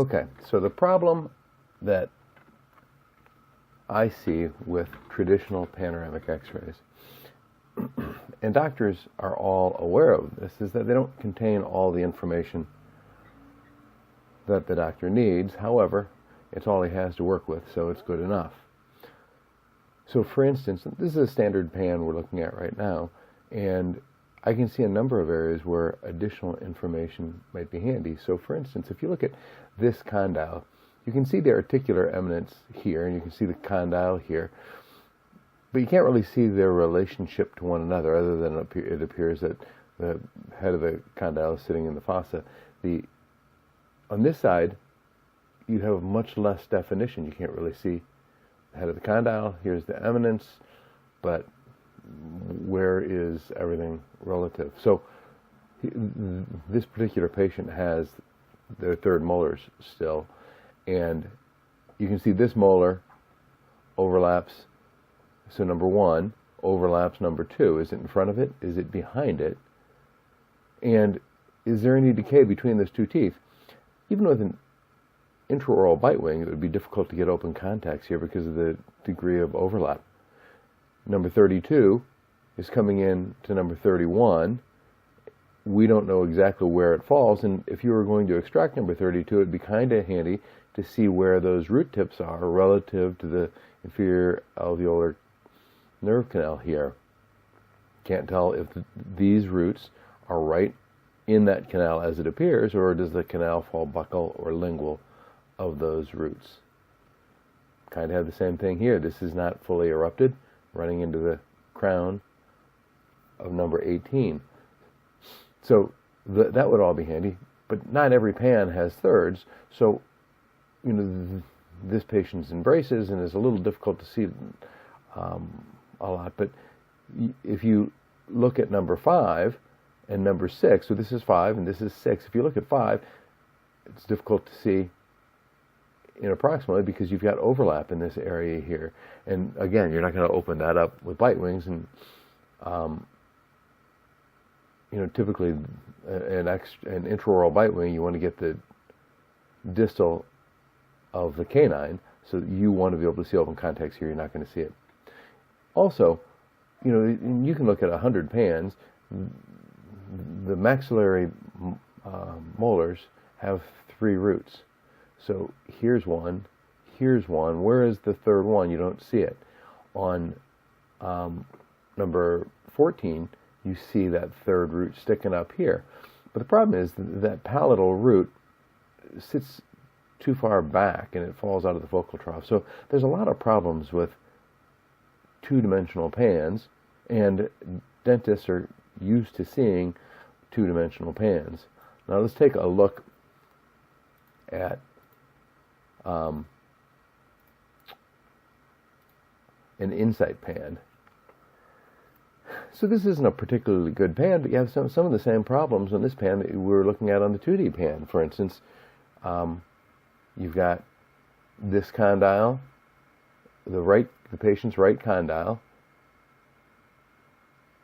Okay, so the problem that I see with traditional panoramic x-rays, and doctors are all aware of this, is that they don't contain all the information that the doctor needs. However, it's all he has to work with, so it's good enough. So for instance, this is a standard pan we're looking at right now, and I can see a number of areas where additional information might be handy. So for instance, if you look at this condyle, you can see the articular eminence here, and you can see the condyle here, but you can't really see their relationship to one another, other than it appears that the head of the condyle is sitting in the fossa. On this side, you have much less definition. You can't really see the head of the condyle. Here's the eminence, but where is everything relative? So this particular patient has their third molars still, and you can see this molar overlaps. So number 1 overlaps number 2. Is it in front of it? Is it behind it? And is there any decay between those two teeth? Even with an intraoral bite wing, it would be difficult to get open contacts here because of the degree of overlap. Number 32 is coming in to number 31. We don't know exactly where it falls, and if you were going to extract number 32, it'd be kind of handy to see where those root tips are relative to the inferior alveolar nerve canal here. Can't tell if these roots are right in that canal as it appears, or does the canal fall buccal or lingual of those roots. Kind of have the same thing here. This is not fully erupted, running into the crown of number 18. So that would all be handy, but not every pan has thirds. So, you know, this patient's in braces and it's a little difficult to see a lot. But if you look at number 5 and number 6, so this is 5 and this is 6. If you look at 5, it's difficult to see approximately because you've got overlap in this area here. And again, you're not going to open that up with bite wings, and typically an intraoral bite wing, you want to get the distal of the canine, so you want to be able to see open contacts here. You're not going to see it. Also, you can look at 100 pans. The maxillary molars have 3 roots. So here's one. Where is the third one? You don't see it. On number 14, you see that third root sticking up here. But the problem is that palatal root sits too far back and it falls out of the focal trough. So there's a lot of problems with two-dimensional pans, and dentists are used to seeing two-dimensional pans. Now let's take a look at an insight pan. So this isn't a particularly good pan, but you have some of the same problems on this pan that we were looking at on the 2D pan. For instance, you've got this condyle, the patient's right condyle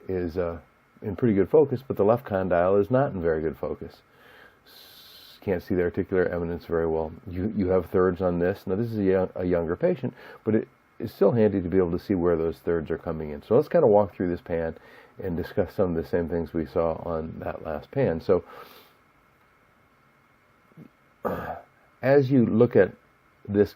is in pretty good focus, but the left condyle is not in very good focus. Can't see the articular eminence very well. You have thirds on this. Now this is a younger patient, but it is still handy to be able to see where those thirds are coming in. So let's kind of walk through this pan and discuss some of the same things we saw on that last pan. So as you look at the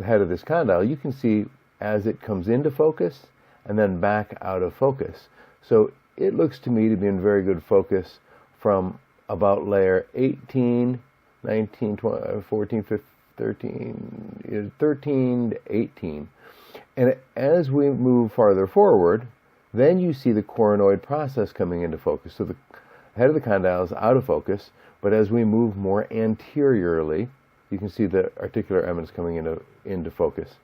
head of this condyle, you can see as it comes into focus and then back out of focus. So it looks to me to be in very good focus from about layer 18, 19, 20, 14, 15, 13 to 18. And as we move farther forward, then you see the coronoid process coming into focus. So the head of the condyle is out of focus, but as we move more anteriorly, you can see the articular eminence coming into focus.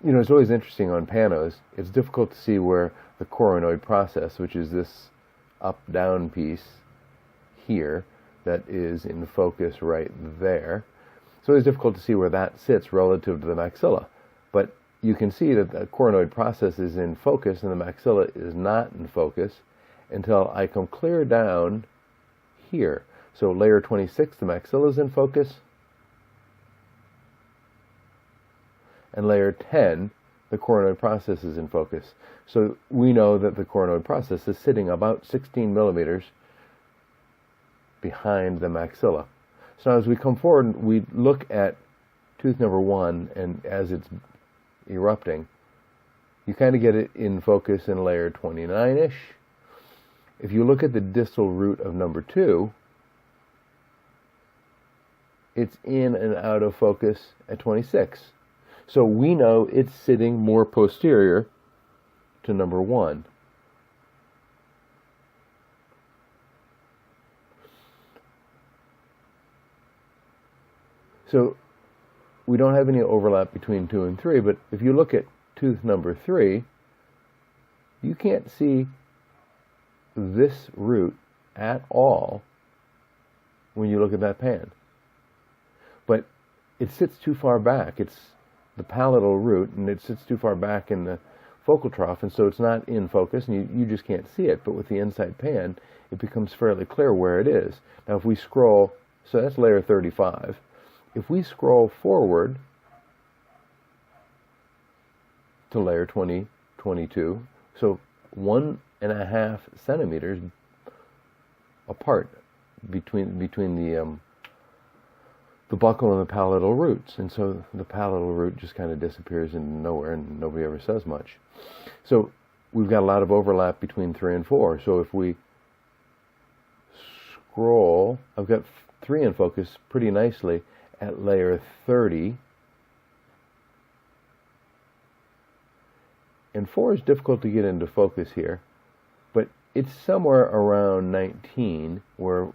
It's always interesting on panos. It's difficult to see where the coronoid process, which is this up-down piece here, that is in focus right there. So it's difficult to see where that sits relative to the maxilla. But you can see that the coronoid process is in focus and the maxilla is not in focus until I come clear down here. So layer 26, the maxilla is in focus. And layer 10, the coronoid process is in focus. So we know that the coronoid process is sitting about 16 millimeters behind the maxilla. So now as we come forward, we look at tooth number 1, and as it's erupting, you kind of get it in focus in layer 29-ish. If you look at the distal root of number 2, it's in and out of focus at 26. So we know it's sitting more posterior to number 1. So we don't have any overlap between 2 and 3, but if you look at tooth number 3, you can't see this root at all when you look at that pan. But it sits too far back. It's the palatal root, and it sits too far back in the focal trough, and so it's not in focus, and you just can't see it. But with the inside pan, it becomes fairly clear where it is. Now if we scroll, so that's layer 35. If we scroll forward to layer 22, so 1.5 centimeters apart between the buccal and the palatal roots, and so the palatal root just kind of disappears into nowhere, and nobody ever says much. So we've got a lot of overlap between 3 and 4. So if we scroll, I've got 3 in focus pretty nicely at layer 30. And 4 is difficult to get into focus here, but it's somewhere around 19 where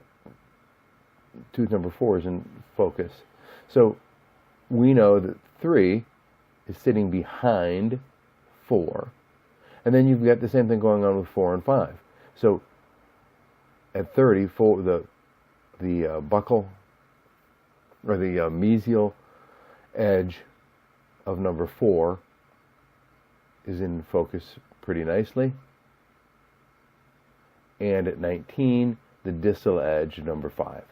tooth number 4 is in focus. So we know that 3 is sitting behind 4. And then you've got the same thing going on with 4 and 5. So at 30, the buccal, or the mesial edge of number 4 is in focus pretty nicely. And at 19, the distal edge of number 5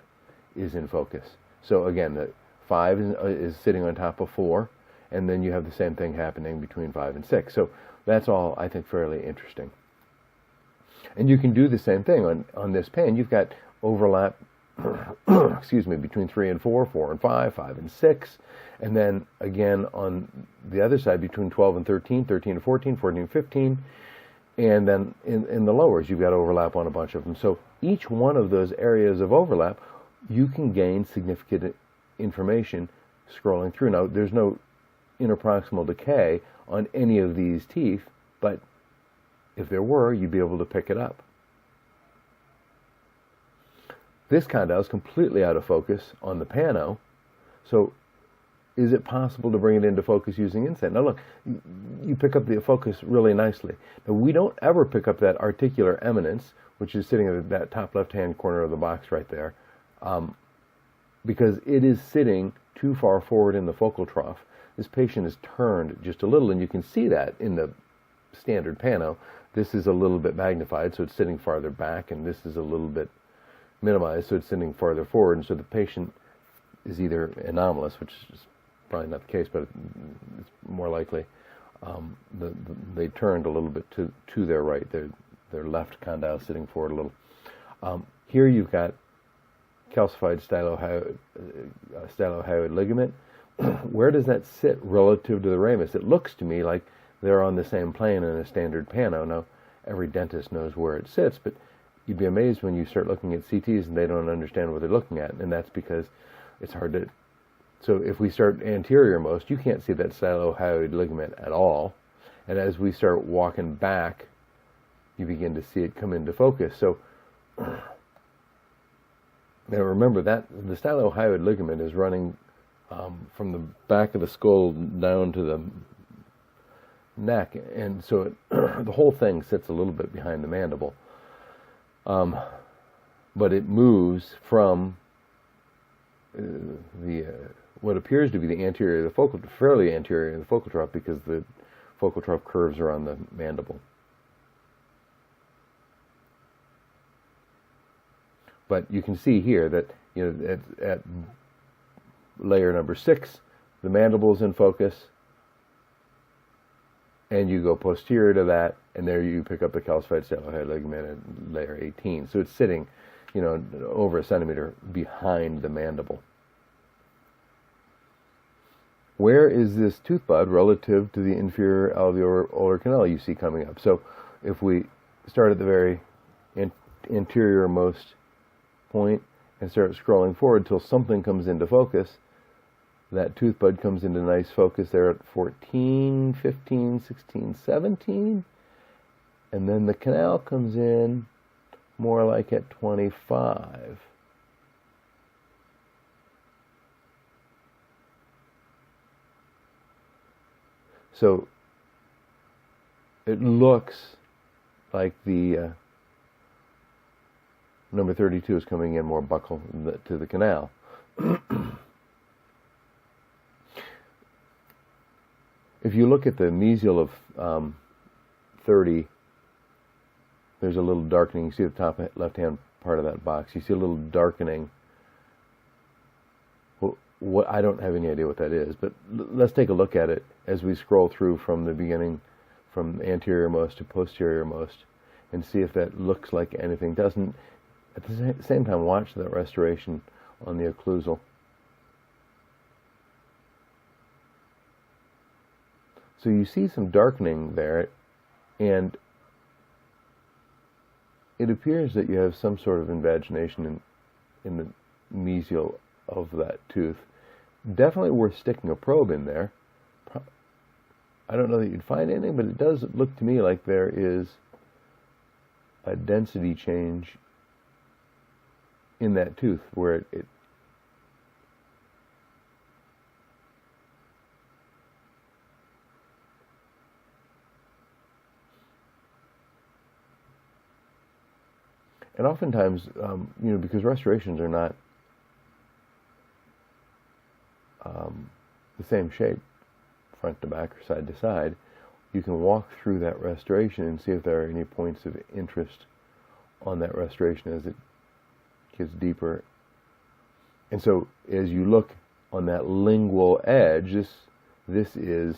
is in focus. So again, the 5 is sitting on top of 4, and then you have the same thing happening between 5 and 6. So that's all, I think, fairly interesting. And you can do the same thing on this pan. You've got overlap excuse me, between 3 and 4, 4 and 5, 5 and 6, and then again on the other side between 12 and 13, 13 and 14, 14 and 15, and then in the lowers you've got overlap on a bunch of them. So each one of those areas of overlap, you can gain significant information scrolling through. Now, there's no interproximal decay on any of these teeth, but if there were, you'd be able to pick it up. This condyle is completely out of focus on the pano, so is it possible to bring it into focus using insight? Now look, you pick up the focus really nicely. Now we don't ever pick up that articular eminence, which is sitting at that top left-hand corner of the box right there, because it is sitting too far forward in the focal trough. This patient is turned just a little, and you can see that in the standard pano. This is a little bit magnified, so it's sitting farther back, and this is a little bit minimized, so it's sitting farther forward, and so the patient is either anomalous, which is probably not the case, but it's more likely they turned a little bit to their right, their left condyle sitting forward a little. Here you've got calcified stylohyoid ligament. Where does that sit relative to the ramus? It looks to me like they're on the same plane in a standard pano. Now, every dentist knows where it sits, but you'd be amazed when you start looking at CTs and they don't understand what they're looking at, and that's because it's hard to... So if we start anterior most, you can't see that stylohyoid ligament at all, and as we start walking back, you begin to see it come into focus. So now remember that the stylohyoid ligament is running from the back of the skull down to the neck, and so the whole thing sits a little bit behind the mandible. But it moves from what appears to be the anterior of the focal, fairly anterior of the focal trough, because the focal trough curves around the mandible. But you can see here that, you know, at layer number 6, the mandible's in focus, and you go posterior to that, and there you pick up the calcified stellate ligament at layer 18. So it's sitting, you know, over a centimeter behind the mandible. Where is this tooth bud relative to the inferior alveolar canal you see coming up? So if we start at the very anterior-most point and start scrolling forward till something comes into focus, that tooth bud comes into nice focus there at 14, 15, 16, 17, and then the canal comes in more like at 25. So it looks like the number 32 is coming in more buccal to the canal. If you look at the mesial of 30, there's a little darkening. You see the top left-hand part of that box. You see a little darkening. Well, I don't have any idea what that is, but let's take a look at it as we scroll through from the beginning, from anterior-most to posterior-most, and see if that looks like anything. Doesn't, at the same time, watch that restoration on the occlusal. So you see some darkening there, and it appears that you have some sort of invagination in the mesial of that tooth. Definitely worth sticking a probe in there. I don't know that you'd find anything, but it does look to me like there is a density change in that tooth where it and oftentimes, you know, because restorations are not the same shape, front to back or side to side, you can walk through that restoration and see if there are any points of interest on that restoration as it gets deeper. And so as you look on that lingual edge, this is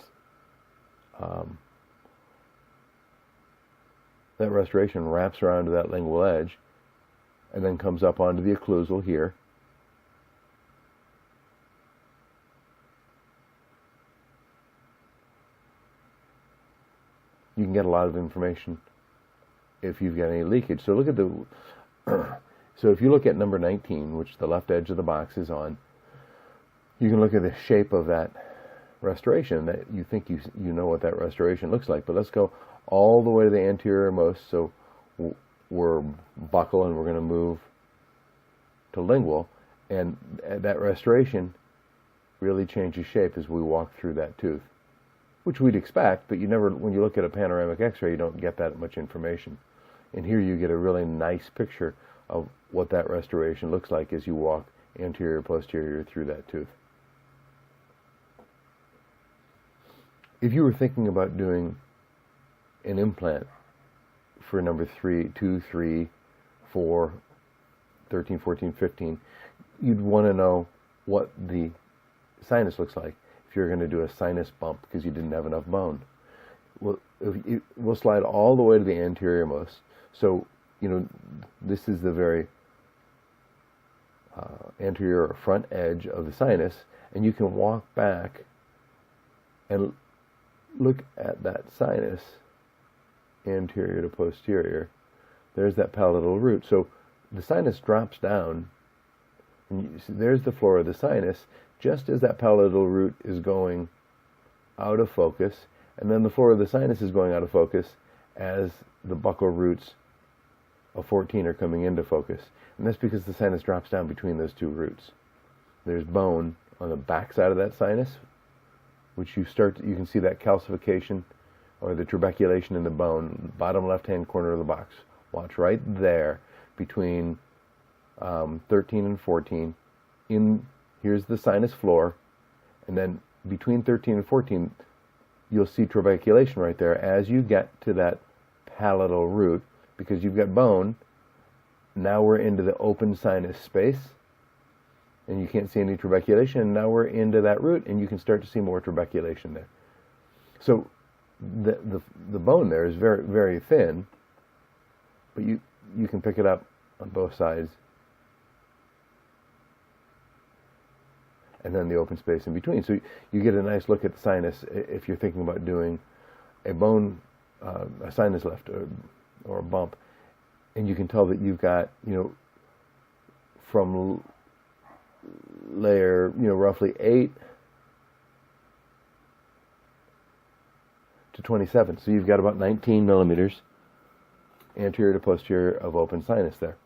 that restoration wraps around to that lingual edge and then comes up onto the occlusal here. You can get a lot of information if you've got any leakage. So look at the so if you look at number 19, which the left edge of the box is on, you can look at the shape of that restoration. That you think you know what that restoration looks like. But let's go all the way to the anterior most. So we're buccal and we're going to move to lingual, and that restoration really changes shape as we walk through that tooth, which we'd expect, but you never, when you look at a panoramic x-ray, you don't get that much information. And here you get a really nice picture of what that restoration looks like as you walk anterior, posterior through that tooth. If you were thinking about doing an implant for number 3, 2, 3, 4, 13, 14, 15, you'd want to know what the sinus looks like. If you're going to do a sinus bump because you didn't have enough bone, we'll slide all the way to the anterior-most. So, you know, this is the very anterior or front edge of the sinus, and you can walk back and look at that sinus, anterior to posterior. There's that palatal root. So the sinus drops down, and you see, there's the floor of the sinus, just as that palatal root is going out of focus, and then the floor of the sinus is going out of focus as the buccal roots of 14 are coming into focus. And that's because the sinus drops down between those two roots. There's bone on the back side of that sinus, which you can see that calcification or the trabeculation in the bone, bottom left-hand corner of the box. Watch right there between 13 and 14. Here's the sinus floor, and then between 13 and 14, you'll see trabeculation right there as you get to that palatal root, because you've got bone now we're into the open sinus space, and you can't see any trabeculation, and now we're into that root, and you can start to see more trabeculation there. So the bone there is very, very thin, but you can pick it up on both sides. And then the open space in between. So you get a nice look at the sinus if you're thinking about doing a bone, a sinus lift or a bump. And you can tell that you've got, from layer, roughly 8 to 27. So you've got about 19 millimeters anterior to posterior of open sinus there.